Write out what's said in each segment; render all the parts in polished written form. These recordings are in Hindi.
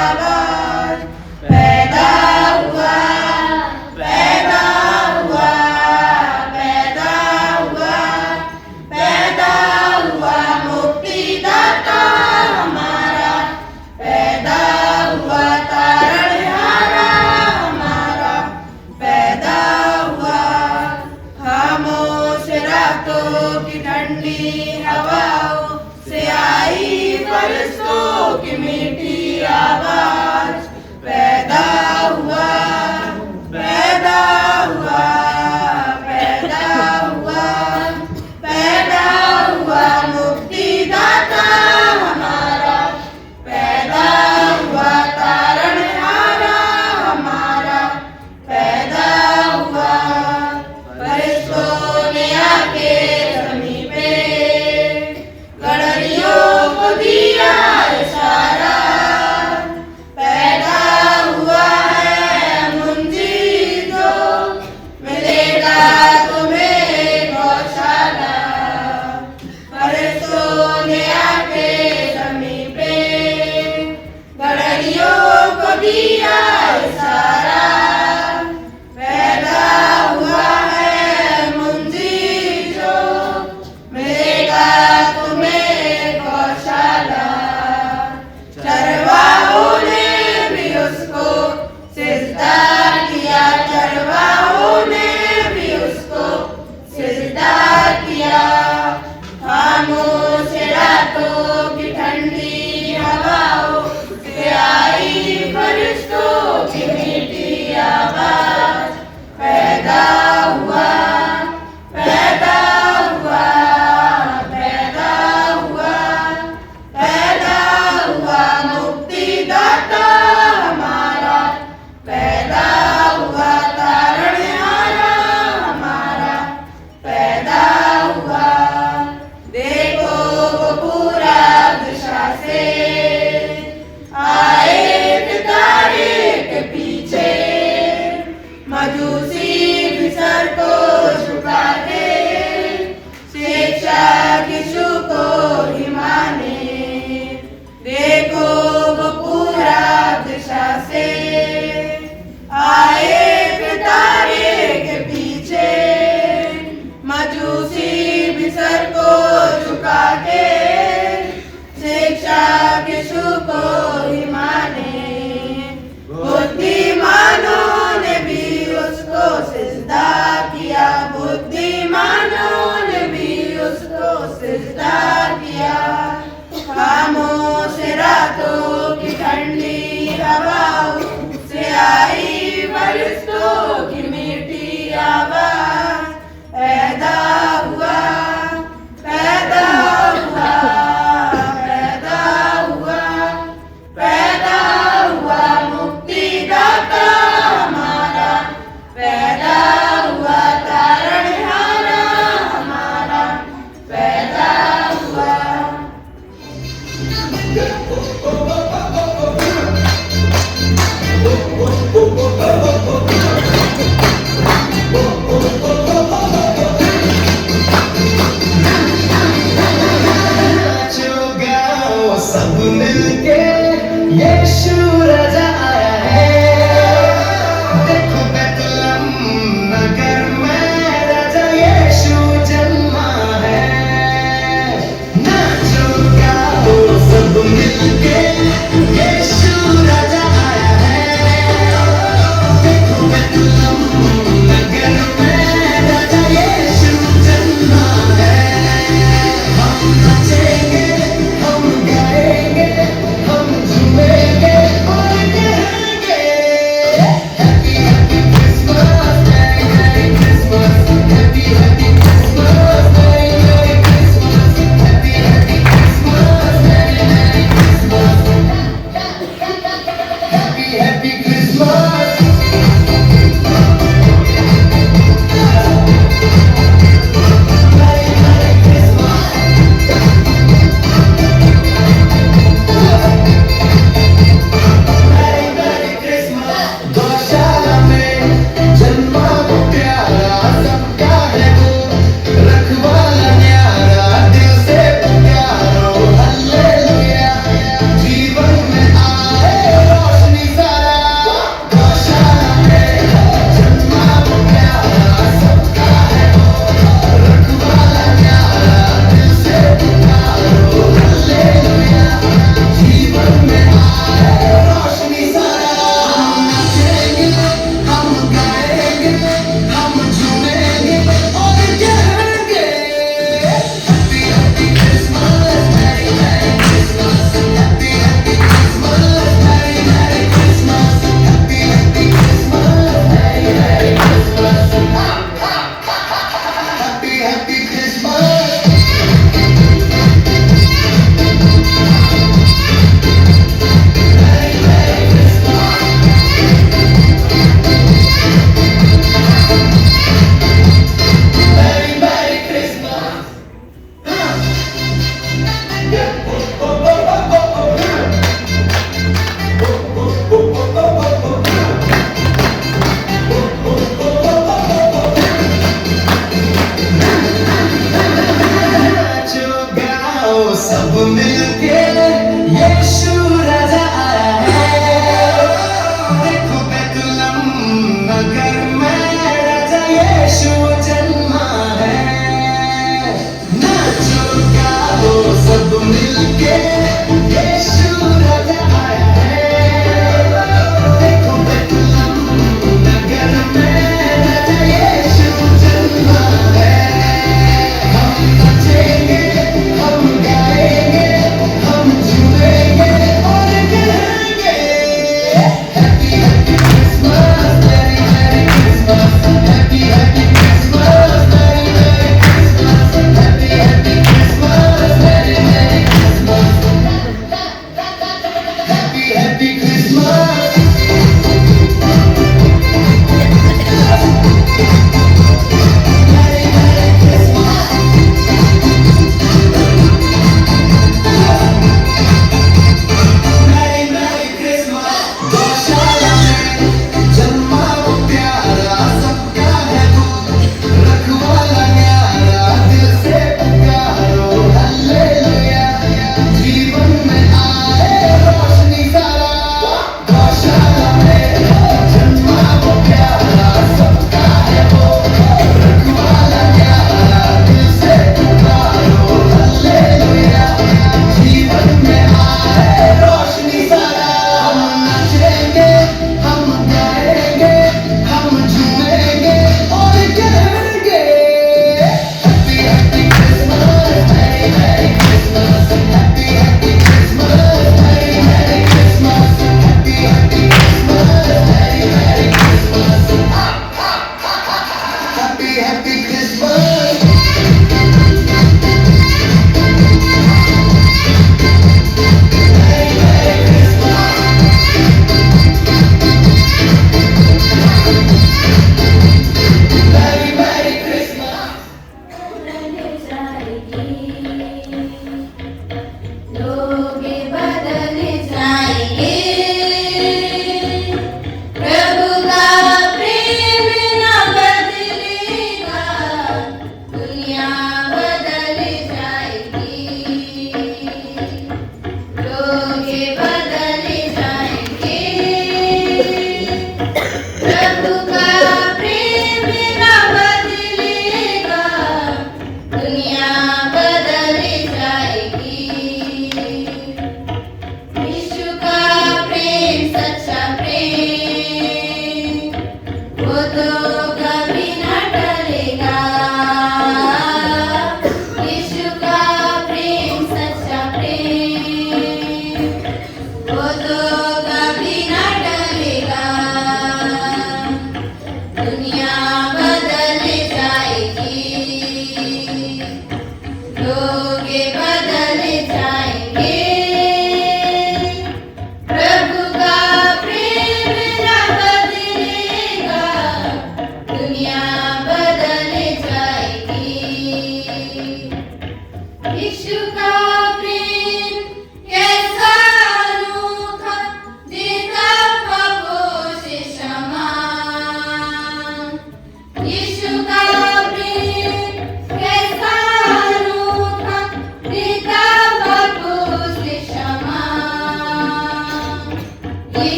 आवाज। पैदा हुआ, पैदा हुआ, पैदा हुआ, पैदा हुआ मुक्तिदाता हमारा। पैदा हुआ तारणहारा हमारा। पैदा हुआ खामोश रातों की ठंडी हवाओं से आई फरिश्तों की मीठी आवाज। पैदा हुआ, पैदा हुआ, पैदा हुआ, पैदा हुआ मुक्तिदाता हमारा। पैदा हुआ तारणहारा हमारा। पैदा हुआ फरिश्तों ने आके ज़मीं पे गडरियों को दिया इशारा। पैदा हुआ है मुंजी जो मिलेगा तुम्हें गौशाला। फरिश्तों ने आके ज़मीं पे गडरियों को दिया इशारा। पैदा हुआ है मुंजी जो मिलेगा तुम्हें गौशाला। चरवाहों ने भी उसको सिजदा किया। चरवाहों ने भी उसको सिजदा किया। खामोश रातों की ठंडी हवाओं से आई फरिश्तों की मीठी आवाज। पैदा हुआ, पैदा हुआ, पैदा हुआ, पैदा हुआ मुक्तिदाता हमारा। पैदा हुआ तारणहारा हमारा। पैदा हुआ देखो वो पूरा दिशा से आए पितारे के पीछे। मजूसी भी सर को झुका के शिक्षा किशु को ही माने। देखो वो पूरा दिशा से आए पितारे के पीछे। मजूसी भी सर को झुका के शिक्षा किशु को ही माने। बुद्धिमानों ने भी उसको सिजदा किया। बुद्धिमानों ने भी उसको सिजदा किया। खामोश रातों की ठंडी हवाओं से आई फरिश्तों की मीठी आवाज। पैदा हुआ, पैदा हुआ, पैदा हुआ, पैदा हुआ मुक्तिदाता हमारा। पैदा हुआ तारणहारा हमारा। पैदा हुआ।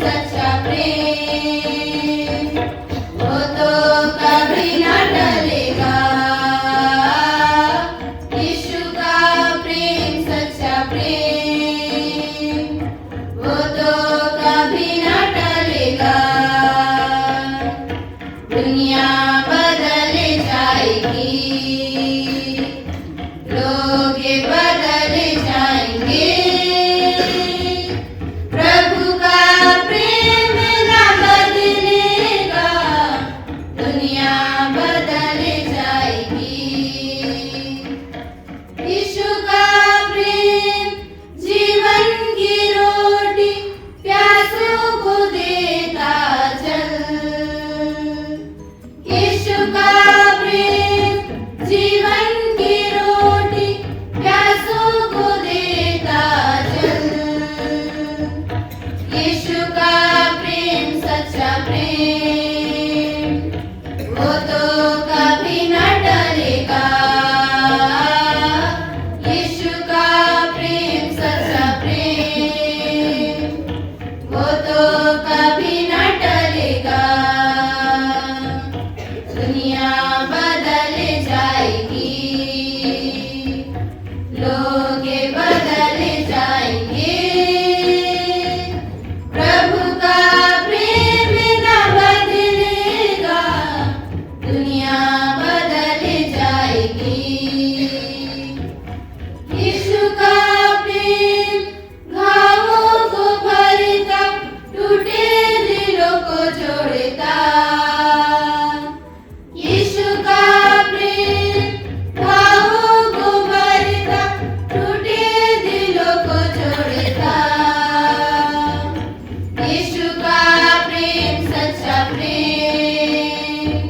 सच्चा प्रेम वो तो कभी न टलेगा। यीशु का प्रेम सच्चा प्रेम वो तो कभी न टलेगा। दुनिया बदल जाएगी, लोग बदल जाएंगे, प्रभु का प्रेम न बदलेगा। दुनिया बदल जाएगी। यीशु का प्रेम जीवन की रोटी, प्यासों को देता जल। यीशु का प्रेम जीवन की रोटी, प्यासों को देता जल। यीशु का प्रेम सच्चा प्रेम वो तो कभी न टलेगा। यीशु का प्रेम सच्चा प्रेम वो तो कभी न टलेगा। दुनिया बदल जाएगी, लोग बदल जाएंगे, प्रभु का प्रेम न बदलेगा। दुनिया बदल जाएगी। यीशु का प्रेम घावों को भरता, टूटे दिलों को जोड़ता। यीशु का प्रेम घावों को भरता, टूटे दिलों को जोड़ता। यीशु का प्रेम सच्चा प्रेम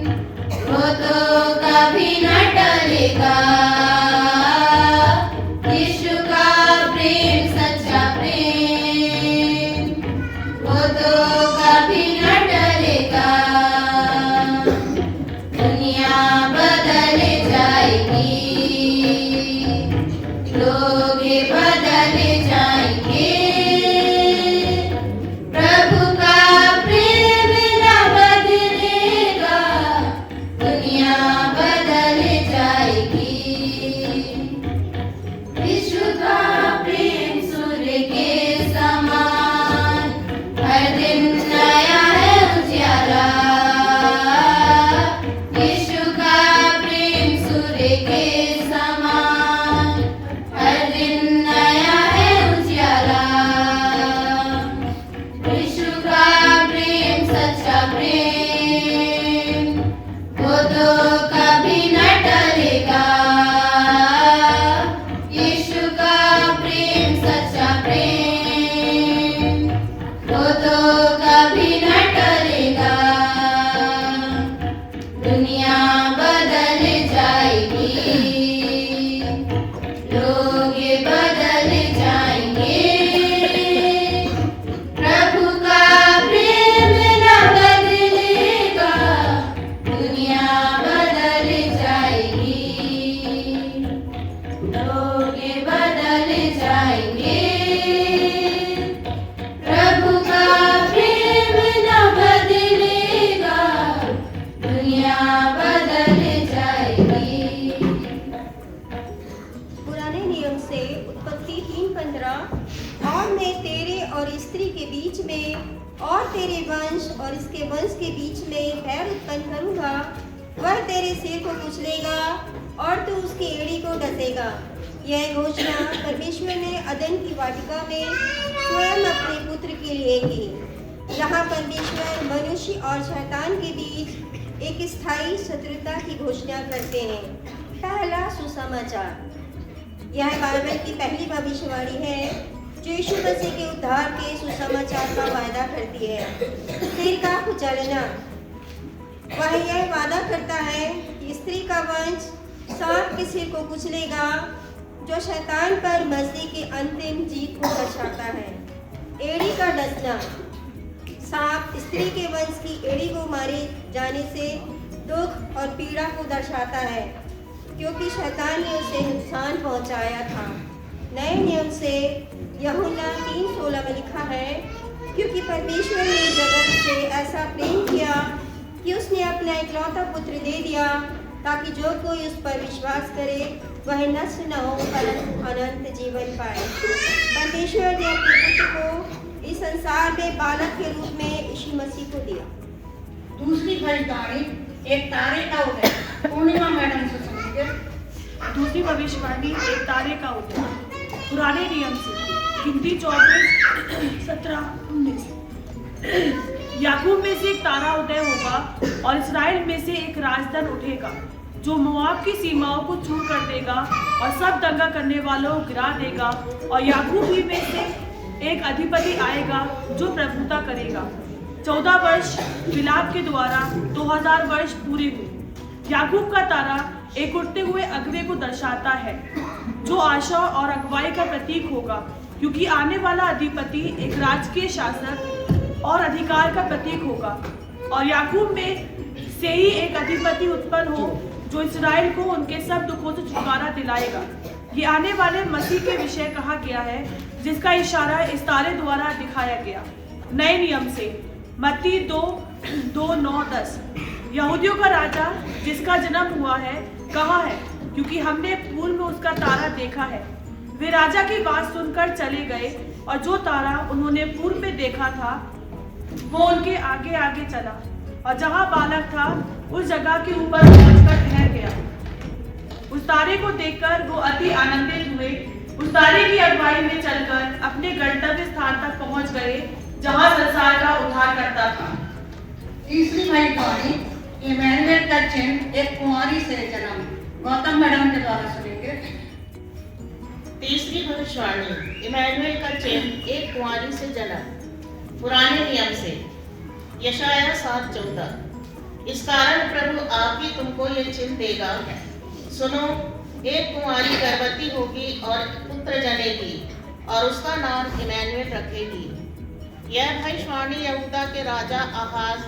वो तो कभी न टलेगा। यीशु का प्रेम सच्चा प्रेम वो तो कभी न टलेगा। दुनिया बदल जाएगी, लोग बदल जाएंगे, प्रभु का प्रेम न बदलेगा। दुनिया बदल जाएगी। यीशु का प्रेम सूर्य के समान, हर दिन नया है उजियारा। यीशु का प्रेम सूर्य के समान, हर दिन नया है उजियारा। यीशु का प्रेम सच्चा प्रेम वो तो कभी न टलेगा। यीशु का प्रेम सच्चा प्रेम वो तो कभी न टलेगा। दुनिया बदल जाएगी, लोग बदल जाएंगे, प्रभु का प्रेम न बदलेगा। दुनिया बदल जाएगी, लोग बदल जाएंगे, प्रभु का प्रेम न बदलेगा। दुनिया बदल जाएगी। पुराने नियम से उत्पत्ति 3:15, और मैं तेरे और स्त्री के बीच में और तेरे वंश और इसके वंश के बीच में बैर उत्पन्न करूंगा। वह तेरे सिर को कुचलेगा और तू उसकी एड़ी को डसेगा। यह घोषणा परमेश्वर ने अदन की वाटिका में स्वयं अपने पुत्र के लिए की। यहाँ परमेश्वर मनुष्य और शैतान के बीच एक स्थायी शत्रुता की घोषणा करते हैं। पहला सुसमाचार। यह बाइबल की पहली भविष्यवाणी है जो यीशु मसीह के उद्धार के सुसमाचार का वायदा करती है। सिर का कुचलना। वह यह वादा करता है कि स्त्री का वंश सांप के सिर को कुचलेगा, जो शैतान पर मसीह की अंतिम जीत को दर्शाता है। एड़ी का डसना। सांप स्त्री के वंश की एड़ी को मारे जाने से दुख और पीड़ा को दर्शाता है, क्योंकि शैतान ने उसे नुकसान पहुंचाया था। नए नियम से यूहन्ना 3:16 में लिखा है, क्योंकि परमेश्वर ने जगत से ऐसा प्रेम किया कि उसने अपना इकलौता पुत्र दे दिया, ताकि जो कोई उस पर विश्वास करे वह नष्ट न हो परंतु अनंत जीवन पाए। परमेश्वर ने अपने पुत्र को इस संसार में बालक के रूप में यीशु मसीह को दिया। दूसरी भविष्यवाणी एक तारे का उदय। पूर्णिमा मैडम से सुनेंगे। दूसरी भविष्यवाणी एक तारे का उदय। पुराने नियम से गिनती 24, 17, 19। याकूब में से एक तारा उदय होगा और इस्राएल में से एक राजदंड उठेगा जो मोआब की सीमाओं को चूर कर देगा और सब दंगा करने वालों को गिरा देगा। और याकूब ही में से एक अधिपति आएगा जो प्रभुता करेगा। 14 वर्ष विलाप के द्वारा 2000 वर्ष पूरे हुए। याकूब का तारा एक उठते हुए अगवे को दर्शाता है जो आशा और अगुवाई का प्रतीक होगा, क्योंकि आने वाला अधिपति एक राजकीय शासक और अधिकार का प्रतीक होगा। और याकूब में से ही एक अधिपति उत्पन्न हो जो इस्राएल को उनके सब दुखों से छुटकारा दिलाएगा। ये आने वाले मसीह के विषय कहा गया है, जिसका इशारा इस तारे द्वारा दिखाया गया। नए नियम से मत्ती 2:9-10। यहूदियों का राजा जिसका जन्म हुआ है कहा है, क्योंकि हमने पूर्व में उसका तारा देखा है। वे राजा की बात सुनकर चले गए और जो तारा उन्होंने पूर्व में देखा था वो उनके आगे आगे चला और जहां बालक था उस जगह के ऊपर पहुंचकर ठहर गया। उस तारे को देखकर वो अति आनंदित हुए। उस तारे की अगुवाई में चलकर अपने गंतव्य स्थान तक पहुंच गए जहां संसार का उद्धार करता था। तीसरी भविष्यवाणी इमैनुएल का चिन्ह एक कुंवारी से जन्म। गौतम मैडम के द्वारा सुनेंगे। तीसरी भविष्यवाणी इमैनुएल का चिन्ह एक कुंवारी से जन्म। पुराने नियम से यशाया 7:14। इस कारण प्रभु आप ही तुमको ये चिन्ह देगा। सुनो, एक कुंवारी गर्भवती होगी और पुत्र जनेगी और उसका नाम इमैनुएल रखेगी। यह भविष्यवाणी यहूदा के राजा आहाज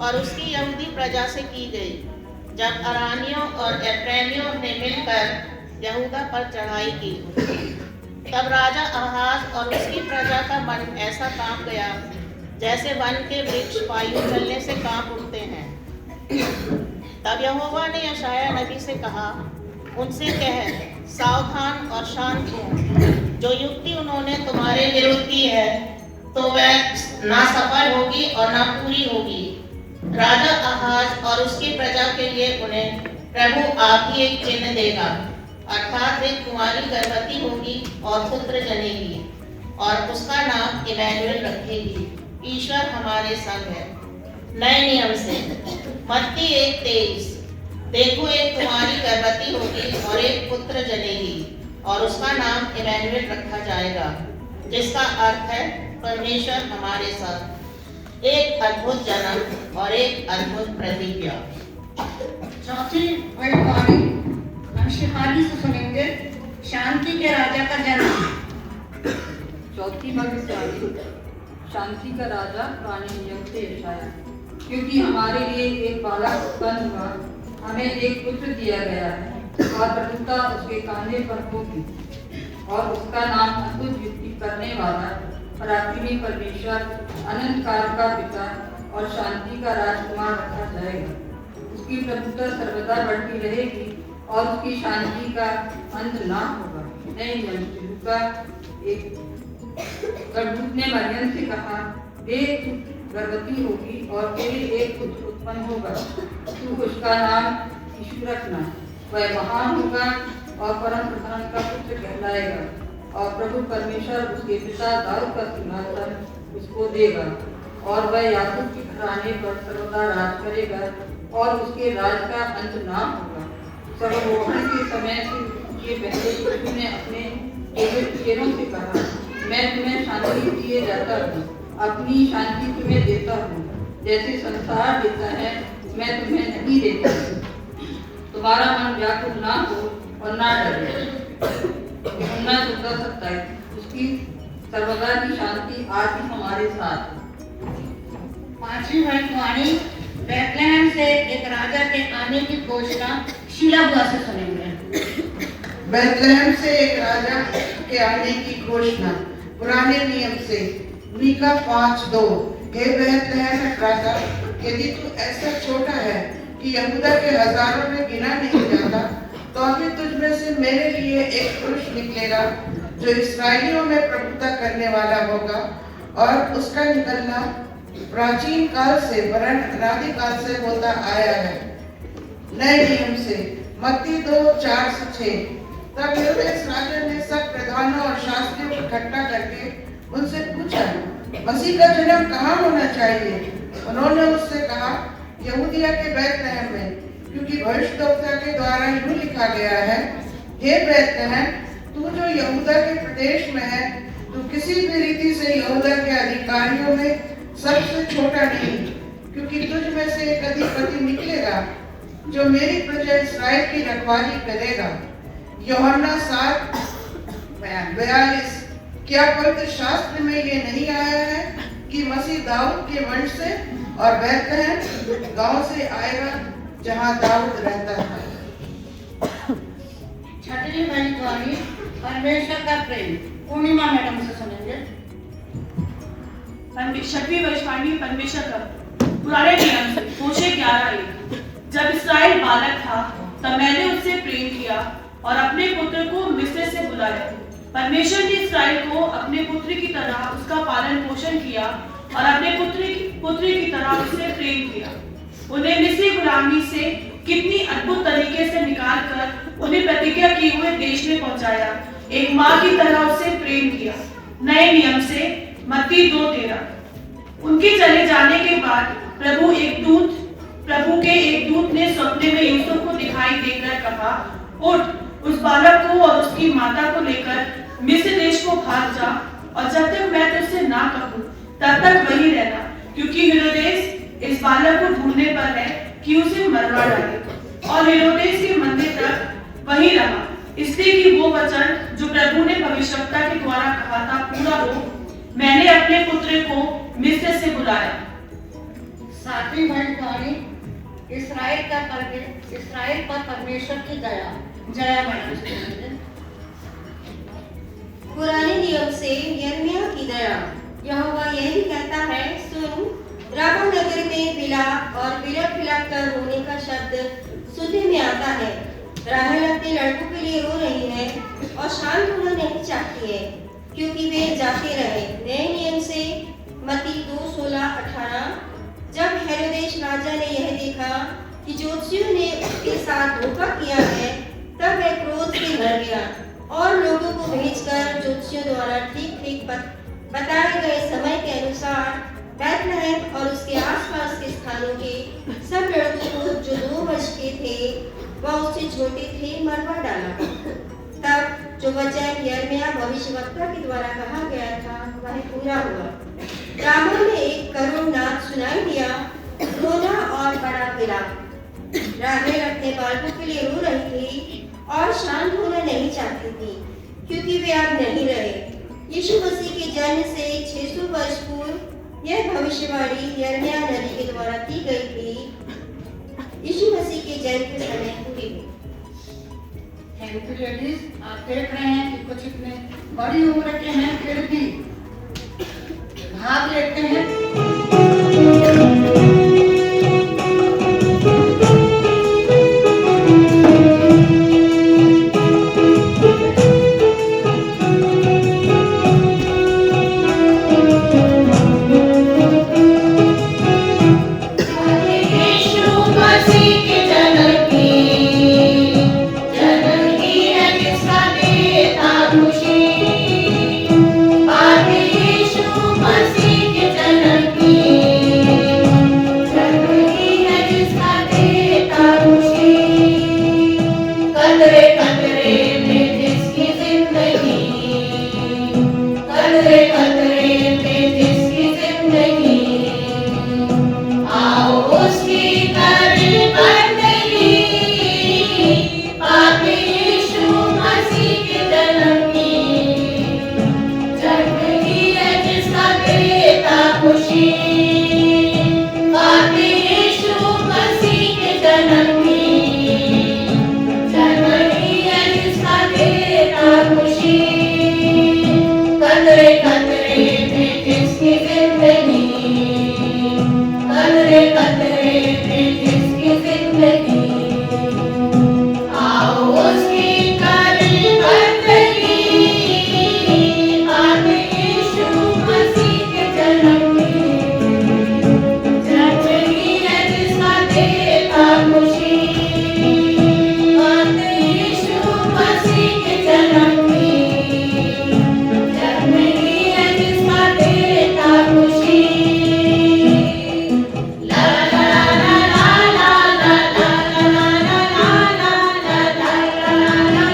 और उसकी यहूदी प्रजा से की गई, जब अरानियों और एफ्रेमियों ने मिलकर यहूदा पर चढ़ाई की। तब राजा आहाज और उसकी प्रजा का मन ऐसा कांप गया जैसे वन के वृक्ष वायु चलने से कांप उठते हैं। तब यहोवा ने यशाया नबी से कहा, उनसे कह, सावधान और शांत हो। जो युक्ति उन्होंने तुम्हारे विरुद्ध की है तो वह ना सफल होगी और ना पूरी होगी। राजा आहाज और उसकी प्रजा के लिए उन्हें प्रभु आप ही एक चिन्ह देगा, अर्थात एक कुंवारी गर्भवती होगी और पुत्र जनेगी और उसका नाम इमैनुएल रखेगी। ईश्वर हमारे संग है। नए नियम से मत्ती 1:23। देखो, एक कुंवारी गर्भवती होगी और एक पुत्र जनेगी और उसका नाम इमैनुएल रखा जाएगा, जिसका अर्थ है परमेश्वर हमारे साथ। एक अद्भुत जन्म और एक अद्भुत प्रतिज्ञा। चौथी भविष्यवाणी नमस्कारी से सुनेंगे। शांति के राजा का जन्म। चौथी भविष्यवाणी शांति का राजा पुराने नियम से यशाया। क्योंकि हमारे लिए एक बालक उत्पन्न हुआ, हमें एक पुत्र दिया गया है और प्रभुता उसके कांधे पर होगी और उसका नाम अद्भुत युक्ति करने वाला, पराक्रमी परमेश्वर, अनंत काल का पिता और शांति का राजकुमार रखा जाएगा। उसकी प्रभुता सर्वदा बढ़ती रहेगी और उसकी शांति का अंत ना होगा। नए नियम से लूका 1। दूत ने मरियम से कहा, देख, गर्भवती होगी और तेरे एक पुत्र उत्पन्न होगा, तू उसका नाम यीशु रखना। वह महान होगा और परम प्रधान का पुत्र कहलाएगा और प्रभु परमेश्वर उसके पिता दाऊद का सिंहासन उसको देगा और वह याकूब के घराने पर सर्वदा राज करेगा और उसके राज का अंत ना होगा। सर्वभौमन के समय से पहले प्रभु ने अपने चेलों से कहा, मैं तुम्हें शांति दिए जाता हूँ, अपनी शांति तुम्हें देता हूँ। जैसे संसार देता है मैं तुम्हें नहीं देता। तुम्हारा मन व्याकुल ना हो और ना डरे। यूहन्ना 14:27। उसकी सर्वदा की शांति आज भी हमारे साथ। पांचवी भविष्यवाणी बेथलेहम से एक राजा के आने की घोषणा शीला बुआ से सुनेंगे। बेथलेहम से एक राजा के आने की घोषणा। पुराने नियम से मीका 5:2। हे बैतलहम एफ्राता, यदि तू ऐसा छोटा है कि यहूदा के हजारों में गिना नहीं जाता, तो भी तुझ में से मेरे लिए एक पुरुष निकलेगा जो इस्राएलियों में प्रभुता करने वाला होगा, और उसका निकलना प्राचीन काल से वरन अनादि काल से होता आया है, नए नियम से। मत्ती 2:4-6। तब हेरोदेस राजा ने सब प्रधानों और शास्त्रियों को इकट्ठा करके उनसे पूछा, मसीह का जन्म कहाँ होना चाहिए? उन्होंने उससे कहा, यहूदिया के बैतलहम में, क्योंकि भविष्यद्वक्ता के द्वारा यूं लिखा गया है, हे बैतलहम, तू जो यहूदा के प्रदेश में है, तू किसी भी रीति से यहूदा के अधिकारियों में सबसे छोटा नहीं, क्योंकि तुझ में से एक अधिपति निकलेगा जो मेरी प्रजा इस्राएल की रखवाली करेगा। यूहन्ना 7:42। क्या पवित्र शास्त्र में ये नहीं आया है कि मसीह दाऊद के वंश से और बैतलहम गांव से आएगा जहां दाऊद रहता था। छठवीं भविष्यवाणी, परमेश्वर का प्रेम। पूर्णिमा मैडम से सुनेंगे। छठवीं भविष्यवाणी परमेश्वर का। पुराने नियम से होशे 11:1। जब इस्राएल बालक था तब मैंने उससे प्रेम किया और अपने पुत्र को मिस्र से बुलाया। परमेश्वर ने इस्राएल को अपने पुत्र की तरह उसका पालन पोषण किया और अपने पुत्री की तरह उससे प्रेम किया। उन्हें मिस्री गुलामी से कितनी अद्भुत तरीके से निकालकर उन्हें प्रतिज्ञा किए हुए देश में पहुंचाया। एक माँ की तरह उससे प्रेम किया। नए नियम से मत्ती 2:13। उनके चले जाने के बाद प्रभु के एक दूत ने सपने में यूसुफ को दिखाई देकर कहा, उठ, उस बालक को और उसकी माता को लेकर मिस्र देश को भाग जा, और जब तक मैं तुझसे ना कहूं तब तक वहीं रहना, क्योंकि हेरोदेस इस बालक को ढूंढने पर है कि उसे मरवा डाले। और हेरोदेस के मंदिर तक वहीं रहा, इसलिए कि वो वचन जो प्रभु ने भविष्यवक्ता के द्वारा कहा था पूरा हो, मैंने अपने पुत्र को मिस्र से बुलाया। सातवीं भविष्यवाणी, इस्राएल पर परमेश्वर की दया। जया मैडम से सुनेंगे। पुराने नियम से यिर्मयाह की दया। यहोवा यह भी कहता है, सुन, रामा नगर में विलाप और विलप विलाप कर रोने का शब्द सुनने में आता है। राहेल अपने लड़कों के लिए रो रही है और शांत होना नहीं चाहती है, क्योंकि वे जाते रहे। नए नियम से मत्ती 2:16-18। जब हेरोदेस राजा ने यह देखा कि ज्योतिषियों ने उसके साथ धोखा किया है, तब वह क्रोध से भर गया और लोगों को भेजकर ज्योतिषियों द्वारा ठीक बताए गए समय के अनुसार बैतलहम और उसके आसपास के स्थानों के सब लड़कों को जो 2 वर्ष के थे व उससे छोटे थे मरवा डाला। तब जो वचन यिर्मयाह भविष्यवक्ता के द्वारा कहा गया था वह पूरा हुआ। रामा में एक करुण नाद सुनाई दिया, रोना और बड़ा विलाप। राहेल अपने बालकों के लिए रो रही थी और शांत होना नहीं चाहती थी, क्योंकि वे अब नहीं रहे। यीशु मसीह के जन्म से 600 वर्ष पूर्व यह भविष्यवाणी यिर्मयाह नबी के द्वारा की गई थी। यीशु मसीह के जन्म के समय पूरी हुई। Thank you ladies. आप देख रहे हैं कि कुछ इतने बड़ी उम्र के हैं फिर भी भाग लेते हैं। मसीह के जन्म जिंदगी, कतरे कतरे में जिसकी जिंदगी, आओ उसकी करें बंदगी, आते यीशु मसीह के जन्म की, जन्मगी है जिसका देता खुशी, आते यीशु मसीह के जन्म की, जन्मगी है जिसका देता खुशी। ला ला ला ला ला ला ला ला ला ला ला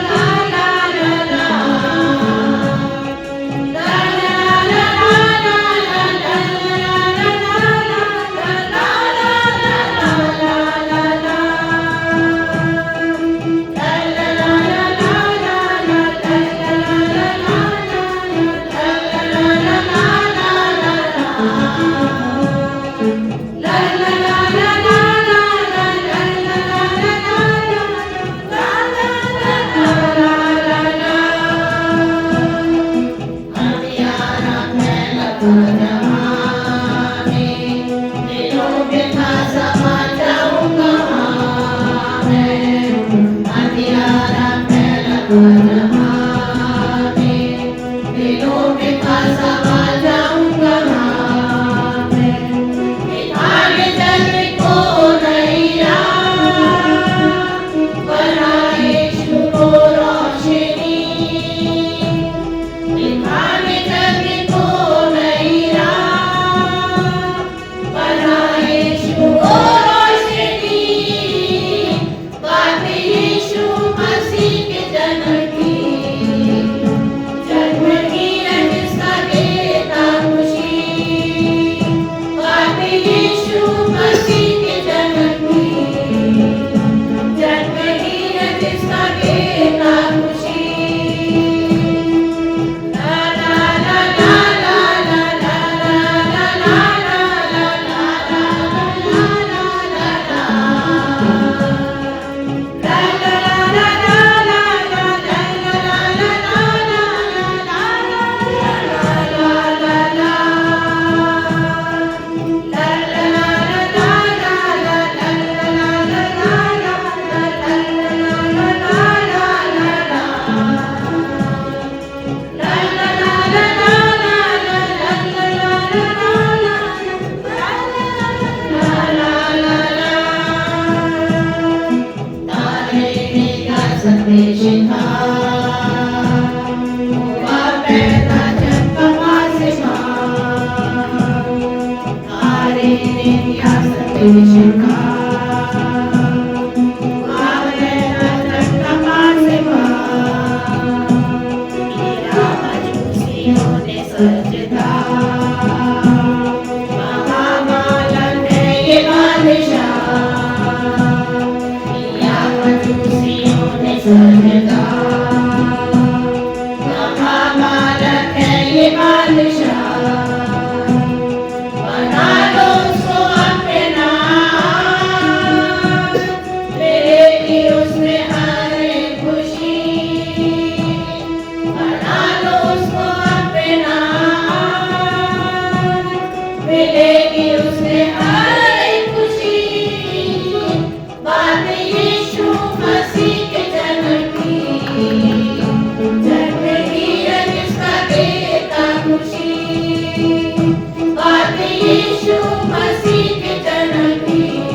ला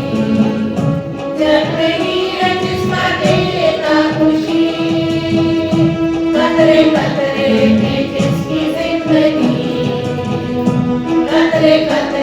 कतरे कतरे